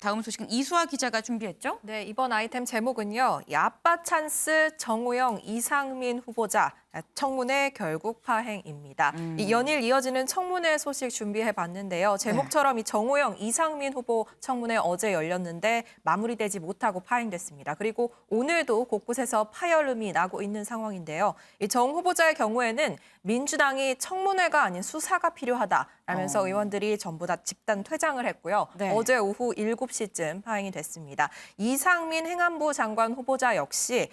다음 소식은 이수아 기자가 준비했죠? 네, 이번 아이템 제목은요. 이 아빠 찬스 정호영, 이상민 후보자 청문회 결국 파행입니다. 이 연일 이어지는 청문회 소식 준비해봤는데요. 제목처럼 이 정호영, 이상민 후보 청문회 어제 열렸는데 마무리되지 못하고 파행됐습니다. 그리고 오늘도 곳곳에서 파열음이 나고 있는 상황인데요. 이 정 후보자의 경우에는 민주당이 청문회가 아닌 수사가 필요하다라면서 의원들이 전부 다 집단 퇴장을 했고요. 네. 어제 오후 7시쯤 파행이 됐습니다. 이상민 행안부 장관 후보자 역시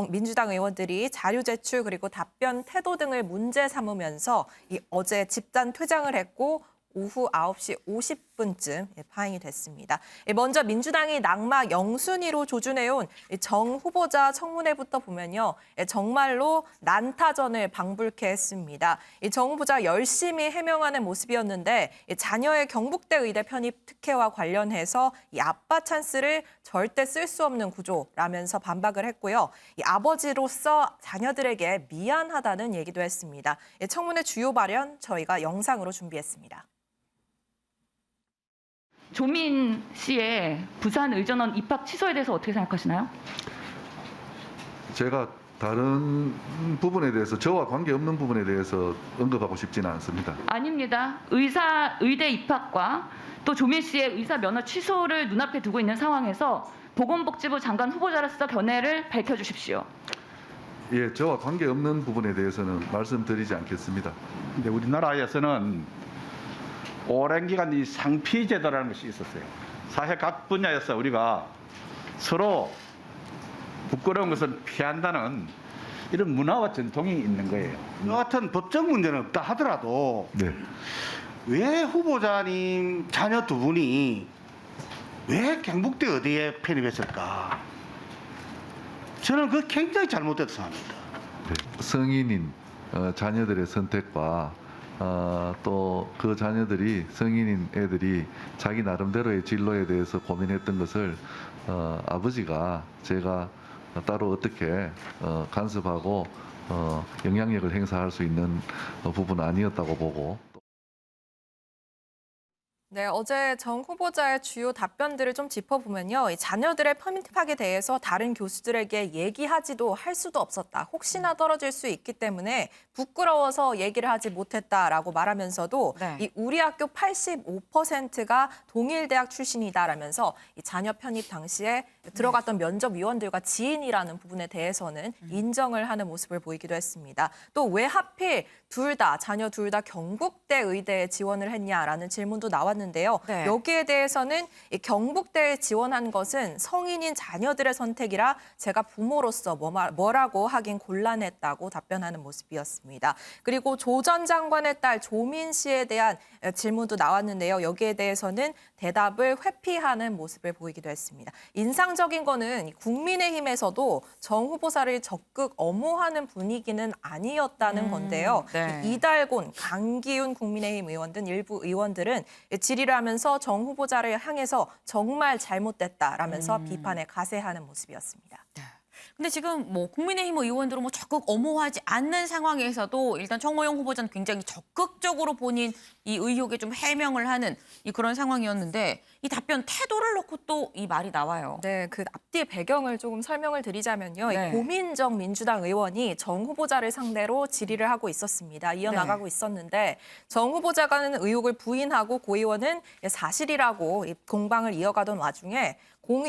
민주당 의원들이 자료 제출 그리고 답변 태도 등을 문제 삼으면서 어제 집단 퇴장을 했고 오후 9시 50분쯤 파행이 됐습니다. 먼저 민주당이 낙마 영순위로 조준해온 정 후보자 청문회부터 보면요. 정말로 난타전을 방불케 했습니다. 정 후보자 열심히 해명하는 모습이었는데 자녀의 경북대 의대 편입 특혜와 관련해서 이 아빠 찬스를 절대 쓸 수 없는 구조라면서 반박을 했고요. 이 아버지로서 자녀들에게 미안하다는 얘기도 했습니다. 청문회 주요 발언 저희가 영상으로 준비했습니다. 조민 씨의 부산 의전원 입학 취소에 대해서 어떻게 생각하시나요? 제가 다른 부분에 대해서 저와 관계없는 부분에 대해서 언급하고 싶지는 않습니다. 아닙니다. 의대 입학과 또 조민 씨의 의사 면허 취소를 눈앞에 두고 있는 상황에서 보건복지부 장관 후보자로서 견해를 밝혀주십시오. 예, 저와 관계없는 부분에 대해서는 말씀드리지 않겠습니다. 근데 우리나라에서는 오랜 기간 이 상피 제도라는 것이 있었어요. 사회 각 분야에서 우리가 서로 부끄러운 것을 피한다는 이런 문화와 전통이 있는 거예요. 이 같은 법적 문제는 없다 하더라도 네. 왜 후보자님 자녀 두 분이 왜 경북대 어디에 편입했을까? 저는 그거 굉장히 잘못됐다고 생각합니다. 네. 성인인 자녀들의 선택과 또 그 자녀들이 성인인 애들이 자기 나름대로의 진로에 대해서 고민했던 것을 아버지가 제가 따로 어떻게 간섭하고 영향력을 행사할 수 있는 부분은 아니었다고 보고. 네, 어제 정 후보자의 주요 답변들을 좀 짚어보면요. 이 자녀들의 편입학에 대해서 다른 교수들에게 얘기하지도 할 수도 없었다. 혹시나 떨어질 수 있기 때문에 부끄러워서 얘기를 하지 못했다라고 말하면서도 네. 이 우리 학교 85%가 동일대학 출신이다라면서 이 자녀 편입 당시에 들어갔던 면접위원들과 지인이라는 부분에 대해서는 인정을 하는 모습을 보이기도 했습니다. 또 왜 하필 자녀 둘 다 경북대 의대에 지원을 했냐라는 질문도 나왔는데요. 네. 여기에 대해서는 이 경북대에 지원한 것은 성인인 자녀들의 선택이라 제가 부모로서 뭐라고 하긴 곤란했다고 답변하는 모습이었습니다. 그리고 조 전 장관의 딸 조민 씨에 대한 질문도 나왔는데요. 여기에 대해서는 대답을 회피하는 모습을 보이기도 했습니다. 인상적인 거는 국민의힘에서도 정 후보자를 적극 엄호하는 분위기는 아니었다는 건데요. 네. 이달곤, 강기훈 국민의힘 의원 등 일부 의원들은 질의를 하면서 정 후보자를 향해서 정말 잘못됐다라면서 비판에 가세하는 모습이었습니다. 근데 지금 뭐 국민의힘 의원들은 뭐 적극 엄호하지 않는 상황에서도 일단 정호영 후보자는 굉장히 적극적으로 본인 이 의혹에 좀 해명을 하는 그런 상황이었는데 이 답변 태도를 놓고 또 이 말이 나와요. 네, 그 앞뒤의 배경을 조금 설명을 드리자면요. 네. 이 고민정 민주당 의원이 정 후보자를 상대로 질의를 하고 있었습니다. 이어나가고 네. 있었는데 정 후보자가는 의혹을 부인하고 고 의원은 사실이라고 공방을 이어가던 와중에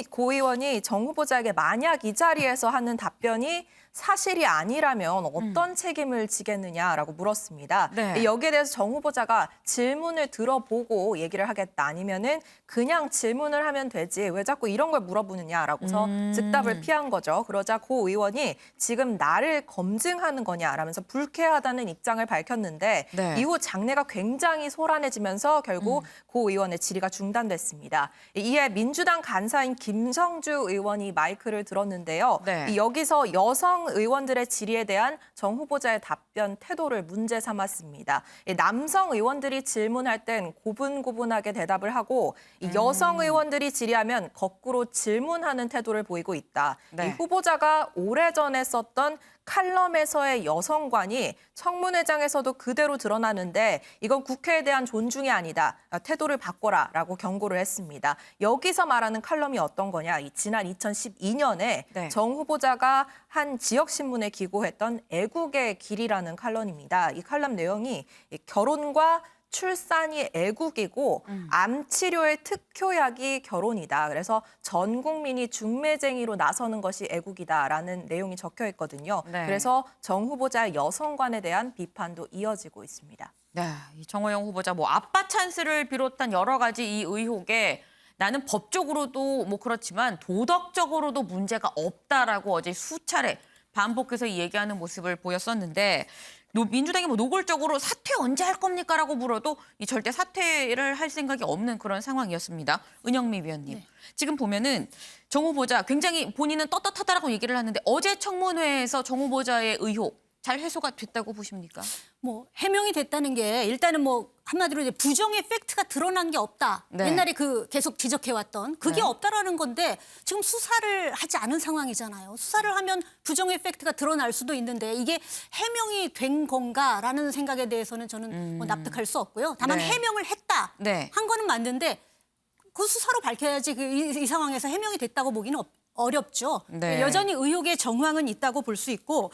고 의원이 정 후보자에게 만약 이 자리에서 하는 답변이 사실이 아니라면 어떤 책임을 지겠느냐라고 물었습니다. 네. 여기에 대해서 정 후보자가 질문을 들어보고 얘기를 하겠다 아니면은 그냥 질문을 하면 되지 왜 자꾸 이런 걸 물어보느냐라고서 즉답을 피한 거죠. 그러자 고 의원이 지금 나를 검증하는 거냐라면서 불쾌하다는 입장을 밝혔는데 네. 이후 장내가 굉장히 소란해지면서 결국 고 의원의 질의가 중단됐습니다. 이에 민주당 간사인 김성주 의원이 마이크를 들었는데요. 네. 여기서 여성 의원들의 질의에 대한 정 후보자의 답변 태도를 문제 삼았습니다. 남성 의원들이 질문할 땐 고분고분하게 대답을 하고 이 여성 의원들이 질의하면 거꾸로 질문하는 태도를 보이고 있다. 네. 이 후보자가 오래전에 썼던 칼럼에서의 여성관이 청문회장에서도 그대로 드러나는데 이건 국회에 대한 존중이 아니다. 태도를 바꿔라라고 경고를 했습니다. 여기서 말하는 칼럼이 어떤 거냐? 지난 2012년에 네. 정 후보자가 한 지역신문에 기고했던 애국의 길이라는 칼럼입니다. 이 칼럼 내용이 결혼과 출산이 애국이고 암 치료의 특효약이 결혼이다. 그래서 전 국민이 중매쟁이로 나서는 것이 애국이다라는 내용이 적혀 있거든요. 네. 그래서 정 후보자의 여성관에 대한 비판도 이어지고 있습니다. 네, 이 정호영 후보자 뭐 아빠 찬스를 비롯한 여러 가지 이 의혹에 나는 법적으로도 뭐 그렇지만 도덕적으로도 문제가 없다라고 어제 수차례 반복해서 이 얘기하는 모습을 보였었는데 민주당이 뭐 노골적으로 사퇴 언제 할 겁니까라고 물어도 이 절대 사퇴를 할 생각이 없는 그런 상황이었습니다. 은영미 위원님. 지금 보면은 정 후보자 굉장히 본인은 떳떳하다라고 얘기를 하는데 어제 청문회에서 정 후보자의 의혹 잘 해소가 됐다고 보십니까? 뭐 해명이 됐다는 게 일단은 뭐 한마디로 이제 부정의 팩트가 드러난 게 없다. 네. 옛날에 그 계속 지적해왔던 그게 네. 없다라는 건데 지금 수사를 하지 않은 상황이잖아요. 수사를 하면 부정의 팩트가 드러날 수도 있는데 이게 해명이 된 건가라는 생각에 대해서는 저는 뭐 납득할 수 없고요. 다만 네. 해명을 했다. 네. 한 거는 맞는데 그 수사로 밝혀야지 이 상황에서 해명이 됐다고 보기는 어렵죠. 네. 여전히 의혹의 정황은 있다고 볼 수 있고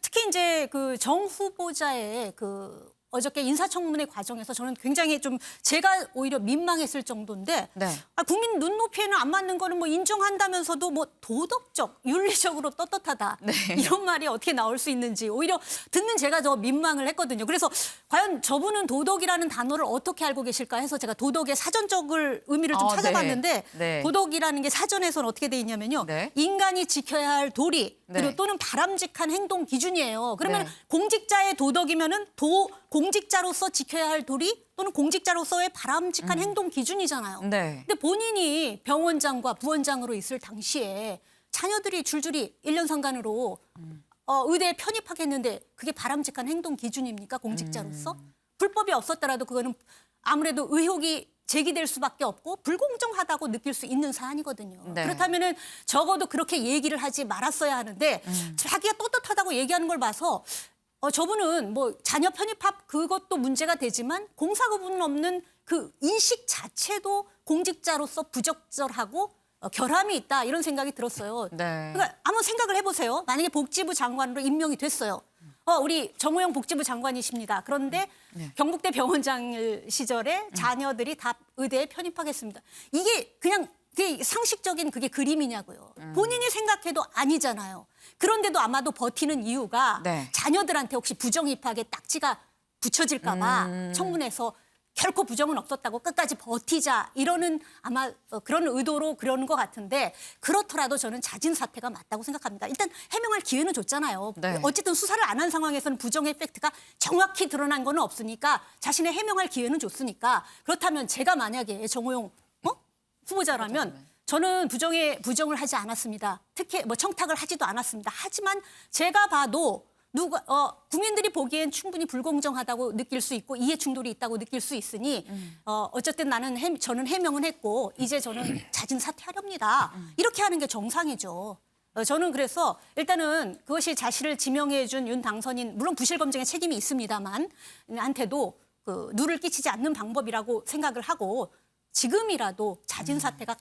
특히 이제 그 정 후보자의 그 어저께 인사청문회 과정에서 저는 굉장히 좀 제가 오히려 민망했을 정도인데 네. 국민 눈높이에는 안 맞는 거는 뭐 인정한다면서도 뭐 도덕적, 윤리적으로 떳떳하다 네. 이런 말이 어떻게 나올 수 있는지 오히려 듣는 제가 더 민망을 했거든요. 그래서 과연 저분은 도덕이라는 단어를 어떻게 알고 계실까 해서 제가 도덕의 사전적을 의미를 좀 네. 찾아봤는데 네. 도덕이라는 게 사전에서는 어떻게 돼 있냐면요. 네. 인간이 지켜야 할 도리 그리고 네. 또는 바람직한 행동 기준이에요. 그러면 네. 공직자의 도덕이면은 공직자로서 지켜야 할 도리 또는 공직자로서의 바람직한 행동 기준이잖아요. 네. 근데 본인이 병원장과 부원장으로 있을 당시에 자녀들이 줄줄이 1년 상간으로 의대에 편입하겠는데 그게 바람직한 행동 기준입니까? 공직자로서? 불법이 없었더라도 그거는 아무래도 의혹이 제기될 수밖에 없고 불공정하다고 느낄 수 있는 사안이거든요. 네. 그렇다면은 적어도 그렇게 얘기를 하지 말았어야 하는데 자기가 떳떳하다고 얘기하는 걸 봐서 저분은 뭐 자녀 편입합 그것도 문제가 되지만 공사 구분 없는 그 인식 자체도 공직자로서 부적절하고 결함이 있다 이런 생각이 들었어요. 네. 그러니까 한번 생각을 해보세요. 만약에 복지부 장관으로 임명이 됐어요. 우리 정호영 복지부 장관이십니다. 그런데 경북대 병원장 시절에 자녀들이 다 의대에 편입하겠습니다. 이게 그냥 그게 상식적인 그게 그림이냐고요. 본인이 생각해도 아니잖아요. 그런데도 아마도 버티는 이유가 네. 자녀들한테 혹시 부정입학에 딱지가 붙여질까 봐 청문회에서 결코 부정은 없었다고 끝까지 버티자 이러는 아마 그런 의도로 그러는 것 같은데 그렇더라도 저는 자진 사퇴가 맞다고 생각합니다. 일단 해명할 기회는 줬잖아요. 네. 어쨌든 수사를 안 한 상황에서는 부정의 팩트가 정확히 드러난 건 없으니까 자신의 해명할 기회는 줬으니까 그렇다면 제가 만약에 정호영 후보자라면 저는 부정을 하지 않았습니다. 특히 뭐 청탁을 하지도 않았습니다. 하지만 제가 봐도 국민들이 보기엔 충분히 불공정하다고 느낄 수 있고 이해 충돌이 있다고 느낄 수 있으니 어쨌든 저는 해명은 했고 이제 저는 자진 사퇴하렵니다. 이렇게 하는 게 정상이죠. 저는 그래서 일단은 그것이 자신을 지명해 준 윤 당선인 물론 부실 검증에 책임이 있습니다만 한테도 그 누를 끼치지 않는 방법이라고 생각을 하고 지금이라도 자진 사퇴가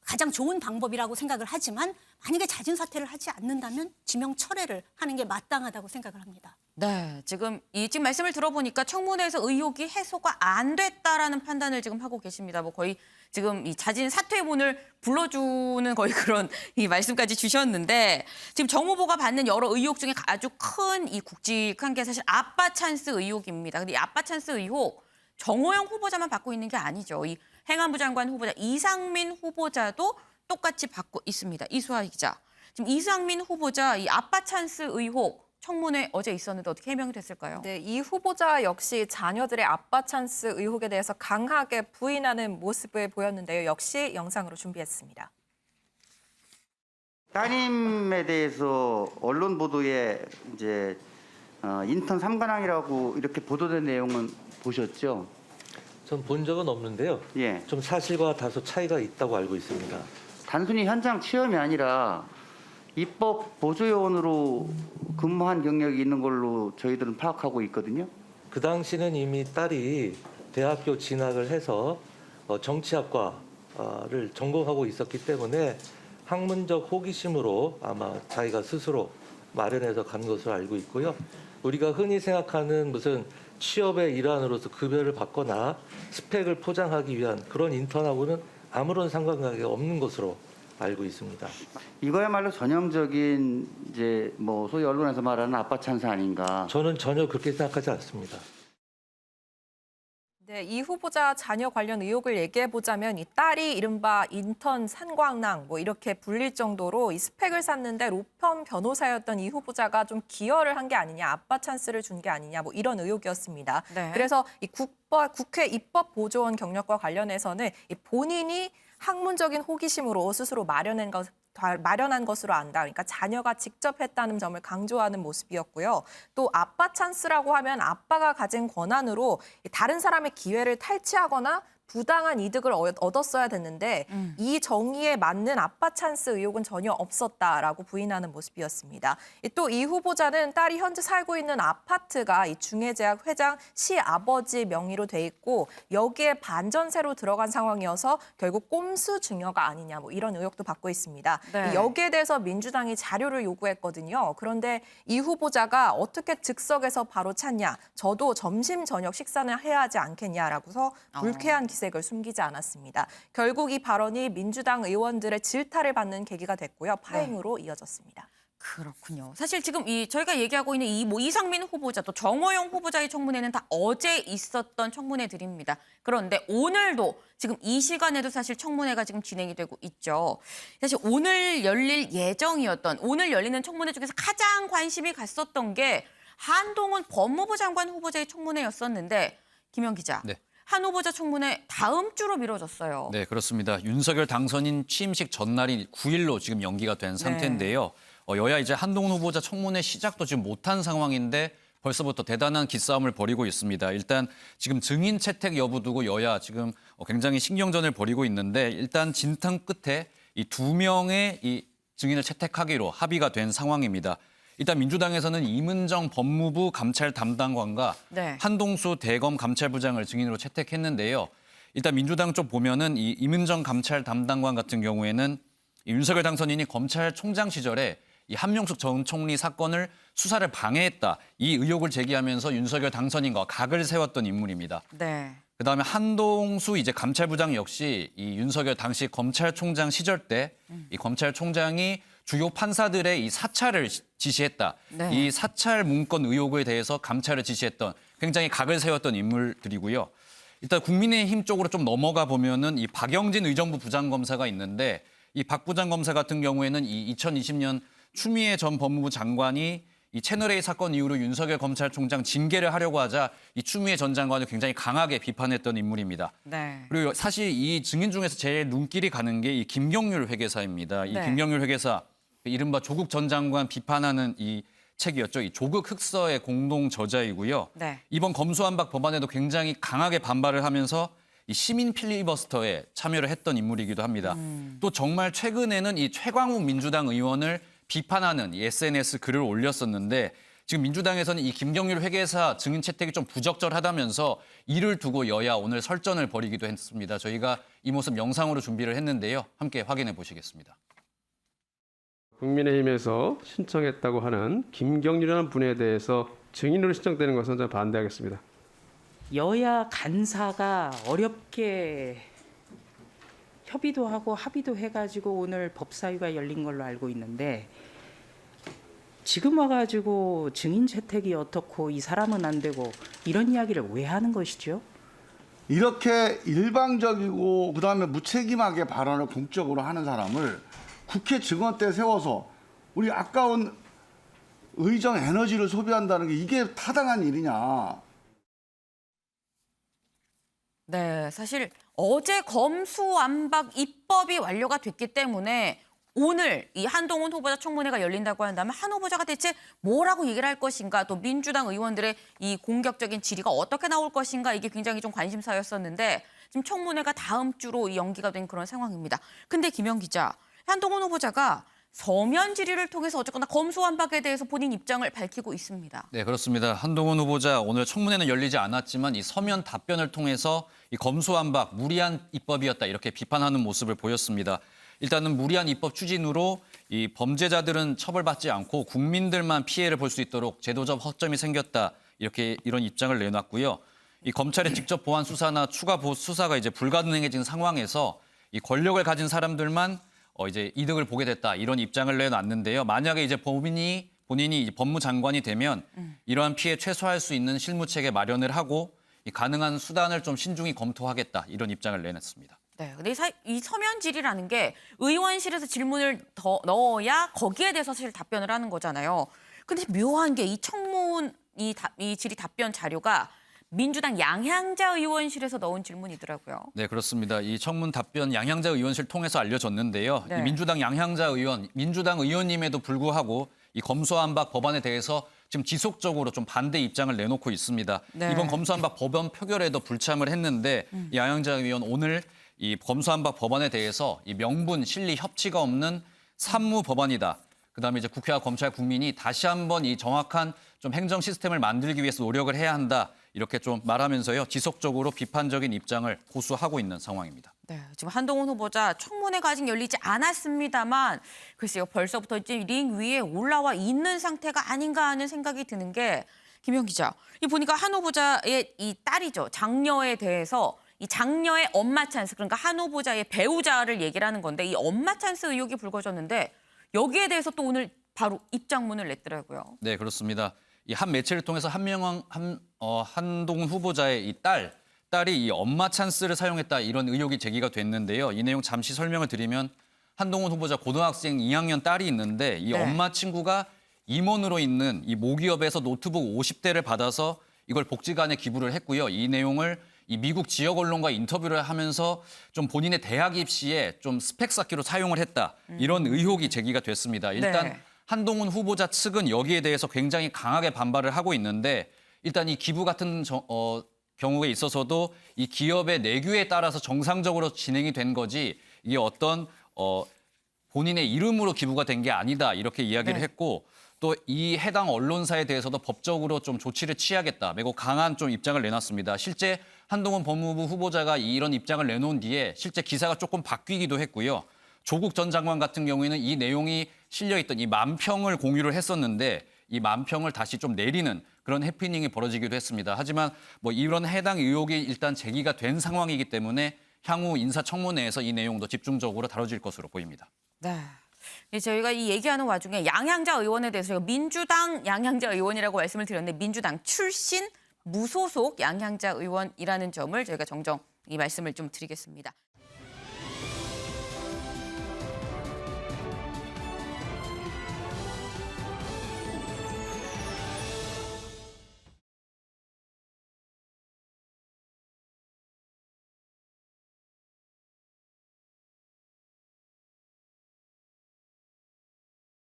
가장 좋은 방법이라고 생각을 하지만 만약에 자진 사퇴를 하지 않는다면 지명 철회를 하는 게 마땅하다고 생각을 합니다. 네, 지금 말씀을 들어보니까 청문회에서 의혹이 해소가 안 됐다라는 판단을 지금 하고 계십니다. 뭐 거의 지금 이 자진 사퇴문을 불러주는 거의 그런 이 말씀까지 주셨는데 지금 정 후보가 받는 여러 의혹 중에 아주 큰 이 굵직한 게 사실 아빠 찬스 의혹입니다. 근데 이 아빠 찬스 의혹 정호영 후보자만 받고 있는 게 아니죠. 이 행안부 장관 후보자 이상민 후보자도 똑같이 받고 있습니다. 이수아 기자. 지금 이상민 후보자 이 아빠 찬스 의혹 청문회 어제 있었는데 어떻게 해명이 됐을까요? 네, 이 후보자 역시 자녀들의 아빠 찬스 의혹에 대해서 강하게 부인하는 모습을 보였는데요. 역시 영상으로 준비했습니다. 따님에 대해서 언론 보도에 이제 인턴 3관왕이라고 이렇게 보도된 내용은 보셨죠? 전 본 적은 없는데요. 예. 좀 사실과 다소 차이가 있다고 알고 있습니다. 단순히 현장 체험이 아니라 입법 보조요원으로 근무한 경력이 있는 걸로 저희들은 파악하고 있거든요. 그 당시는 이미 딸이 대학교 진학을 해서 정치학과를 전공하고 있었기 때문에 학문적 호기심으로 아마 자기가 스스로 마련해서 간 것으로 알고 있고요. 우리가 흔히 생각하는 무슨 취업의 일환으로서 급여를 받거나 스펙을 포장하기 위한 그런 인턴하고는 아무런 상관관계가 없는 것으로 알고 있습니다. 이거야말로 전형적인 이제 뭐 소위 언론에서 말하는 아빠 찬스 아닌가. 저는 전혀 그렇게 생각하지 않습니다. 네, 이 후보자 자녀 관련 의혹을 얘기해 보자면 이 딸이 이른바 인턴 산광낭 뭐 이렇게 불릴 정도로 이 스펙을 쌓는데 로펌 변호사였던 이 후보자가 좀 기여를 한 게 아니냐, 아빠 찬스를 준 게 아니냐 뭐 이런 의혹이었습니다. 네. 그래서 이 국회 입법보조원 경력과 관련해서는 이 본인이 학문적인 호기심으로 스스로 마련한 것으로 안다. 그러니까 자녀가 직접 했다는 점을 강조하는 모습이었고요. 또 아빠 찬스라고 하면 아빠가 가진 권한으로 다른 사람의 기회를 탈취하거나 부당한 이득을 얻었어야 됐는데 이 정의에 맞는 아빠 찬스 의혹은 전혀 없었다라고 부인하는 모습이었습니다. 또 이 후보자는 딸이 현재 살고 있는 아파트가 이 중해제약 회장 시아버지 명의로 돼 있고 여기에 반전세로 들어간 상황이어서 결국 꼼수 증여가 아니냐 뭐 이런 의혹도 받고 있습니다. 네. 여기에 대해서 민주당이 자료를 요구했거든요. 그런데 이 후보자가 어떻게 즉석에서 바로 찾냐. 저도 점심 저녁 식사는 해야 하지 않겠냐라고서 불쾌한 기색을 숨기지 않았습니다. 결국 이 발언이 민주당 의원들의 질타를 받는 계기가 됐고요. 파행으로 이어졌습니다. 그렇군요. 사실 지금 저희가 얘기하고 있는 이상민 후보자 또 정호영 후보자의 청문회는 다 어제 있었던 청문회들입니다. 그런데 오늘도 지금 이 시간에도 사실 청문회가 지금 진행이 되고 있죠. 사실 오늘 열릴 예정이었던 오늘 열리는 청문회 중에서 가장 관심이 갔었던 게 한동훈 법무부 장관 후보자의 청문회였었는데 김영 기자. 네. 한 후보자 청문회 다음 주로 미뤄졌어요. 네, 그렇습니다. 윤석열 당선인 취임식 전날인 9일로 지금 연기가 된 상태인데요. 여야 이제 한동훈 후보자 청문회 시작도 지금 못한 상황인데 벌써부터 대단한 기싸움을 벌이고 있습니다. 일단 지금 증인 채택 여부 두고 여야 지금 굉장히 신경전을 벌이고 있는데 일단 진탕 끝에 이 2명의 이 증인을 채택하기로 합의가 된 상황입니다. 일단 민주당에서는 이문정 법무부 감찰 담당관과 네. 한동수 대검 감찰부장을 증인으로 채택했는데요. 일단 민주당 쪽 보면은 이 이문정 감찰 담당관 같은 경우에는 이 윤석열 당선인이 검찰총장 시절에 이 한명숙 전 총리 사건을 수사를 방해했다. 이 의혹을 제기하면서 윤석열 당선인과 각을 세웠던 인물입니다. 네. 그다음에 한동수 이제 감찰부장 역시 이 윤석열 당시 검찰총장 시절 때 이 검찰총장이 주요 판사들의 이 사찰을 지시했다. 네. 이 사찰 문건 의혹에 대해서 감찰을 지시했던 굉장히 각을 세웠던 인물들이고요. 일단 국민의힘 쪽으로 좀 넘어가 보면은 이 박영진 의정부 부장검사가 있는데 이 박 부장검사 같은 경우에는 이 2020년 추미애 전 법무부 장관이 이 채널A 사건 이후로 윤석열 검찰총장 징계를 하려고 하자 이 추미애 전 장관을 굉장히 강하게 비판했던 인물입니다. 네. 그리고 사실 이 증인 중에서 제일 눈길이 가는 게 이 김경률 회계사입니다. 이 네. 김경률 회계사 이른바 조국 전 장관 비판하는 이 책이었죠. 이 조국 흑서의 공동 저자이고요. 네. 이번 검수완박 법안에도 굉장히 강하게 반발을 하면서 이 시민 필리버스터에 참여를 했던 인물이기도 합니다. 또 정말 최근에는 이 최광욱 민주당 의원을 비판하는 이 SNS 글을 올렸었는데 지금 민주당에서는 이 김경률 회계사 증인 채택이 좀 부적절하다면서 이를 두고 여야 오늘 설전을 벌이기도 했습니다. 저희가 이 모습 영상으로 준비를 했는데요. 함께 확인해 보시겠습니다. 국민의힘에서 신청했다고 하는 김경률이라는 분에 대해서 증인으로 신청되는 것은 저는 반대하겠습니다. 여야 간사가 어렵게 협의도 하고 합의도 해가지고 오늘 법사위가 열린 걸로 알고 있는데 지금 와가지고 증인 채택이 어떻고 이 사람은 안 되고 이런 이야기를 왜 하는 것이죠? 이렇게 일방적이고 그다음에 무책임하게 발언을 공적으로 하는 사람을 국회 증언대에 세워서 우리 아까운 의정 에너지를 소비한다는 게 이게 타당한 일이냐. 네, 사실 어제 검수완박 입법이 완료가 됐기 때문에 오늘 이 한동훈 후보자 청문회가 열린다고 한다면 한 후보자가 대체 뭐라고 얘기를 할 것인가, 또 민주당 의원들의 이 공격적인 질의가 어떻게 나올 것인가, 이게 굉장히 좀 관심사였었는데 지금 청문회가 다음 주로 이 연기가 된 그런 상황입니다. 근데 김영 기자, 한동훈 후보자가 서면 질의를 통해서 어쨌거나 검수완박에 대해서 본인 입장을 밝히고 있습니다. 네, 그렇습니다. 한동훈 후보자 오늘 청문회는 열리지 않았지만 이 서면 답변을 통해서 이 검수완박 무리한 입법이었다 이렇게 비판하는 모습을 보였습니다. 일단은 무리한 입법 추진으로 이 범죄자들은 처벌받지 않고 국민들만 피해를 볼 수 있도록 제도적 허점이 생겼다 이런 입장을 내놨고요. 이 검찰의 직접 보완 수사나 추가 수사가 이제 불가능해진 상황에서 이 권력을 가진 사람들만 이제 이득을 보게 됐다 이런 입장을 내놨는데요. 만약에 이제 본인이 법무장관이 되면 이러한 피해 최소화할 수 있는 실무체계 마련을 하고 이 가능한 수단을 좀 신중히 검토하겠다 이런 입장을 내놨습니다. 네, 근데 이 서면 질의라는 게 의원실에서 질문을 더 넣어야 거기에 대해서 사실 답변을 하는 거잖아요. 근데 묘한 게 이 청문 이 질의 답변 자료가 민주당 양향자 의원실에서 넣은 질문이더라고요. 네, 그렇습니다. 이 청문 답변 양향자 의원실 통해서 알려졌는데요. 네. 이 민주당 양향자 의원, 민주당 의원님에도 불구하고 이 검수완박 법안에 대해서 지금 지속적으로 좀 반대 입장을 내놓고 있습니다. 네. 이번 검수완박 법안 표결에도 불참을 했는데 이 양향자 의원 오늘 이 검수완박 법안에 대해서 이 명분, 실리, 협치가 없는 산무 법안이다. 그다음에 이제 국회와 검찰, 국민이 다시 한번 이 정확한 좀 행정 시스템을 만들기 위해서 노력을 해야 한다. 이렇게 좀 말하면서요. 지속적으로 비판적인 입장을 고수하고 있는 상황입니다. 네, 지금 한동훈 후보자 청문회가 아직 열리지 않았습니다만 글쎄요, 벌써부터 이제 링 위에 올라와 있는 상태가 아닌가 하는 생각이 드는 게 김영 기자, 이 보니까 한 후보자의 이 딸이죠. 장녀에 대해서 이 장녀의 엄마 찬스, 그러니까 한 후보자의 배우자를 얘기를 하는 건데 이 엄마 찬스 의혹이 불거졌는데 여기에 대해서 또 오늘 바로 입장문을 냈더라고요. 네, 그렇습니다. 이 한 매체를 통해서 한동훈 후보자의 이 딸이 이 엄마 찬스를 사용했다 이런 의혹이 제기가 됐는데요. 이 내용 잠시 설명을 드리면 한동훈 후보자 고등학생 2학년 딸이 있는데 이 네. 엄마 친구가 임원으로 있는 이 모기업에서 노트북 50대를 받아서 이걸 복지관에 기부를 했고요. 이 내용을 이 미국 지역 언론과 인터뷰를 하면서 좀 본인의 대학 입시에 좀 스펙 쌓기로 사용을 했다. 이런 의혹이 제기가 됐습니다. 일단 네. 한동훈 후보자 측은 여기에 대해서 굉장히 강하게 반발을 하고 있는데 일단 이 기부 같은 경우에 있어서도 이 기업의 내규에 따라서 정상적으로 진행이 된 거지 이게 어떤 본인의 이름으로 기부가 된 게 아니다 이렇게 이야기를 네. 했고 또 이 해당 언론사에 대해서도 법적으로 좀 조치를 취하겠다 매우 강한 좀 입장을 내놨습니다. 실제 한동훈 법무부 후보자가 이런 입장을 내놓은 뒤에 실제 기사가 조금 바뀌기도 했고요. 조국 전 장관 같은 경우에는 이 내용이 실려있던 이 만평을 공유를 했었는데 이 만평을 다시 좀 내리는 그런 해프닝이 벌어지기도 했습니다. 하지만 뭐 이런 해당 의혹이 일단 제기가 된 상황이기 때문에 향후 인사청문회에서 이 내용도 집중적으로 다뤄질 것으로 보입니다. 네. 저희가 이 얘기하는 와중에 양향자 의원에 대해서 민주당 양향자 의원이라고 말씀을 드렸는데 민주당 출신 무소속 양향자 의원이라는 점을 저희가 정정 이 말씀을 좀 드리겠습니다.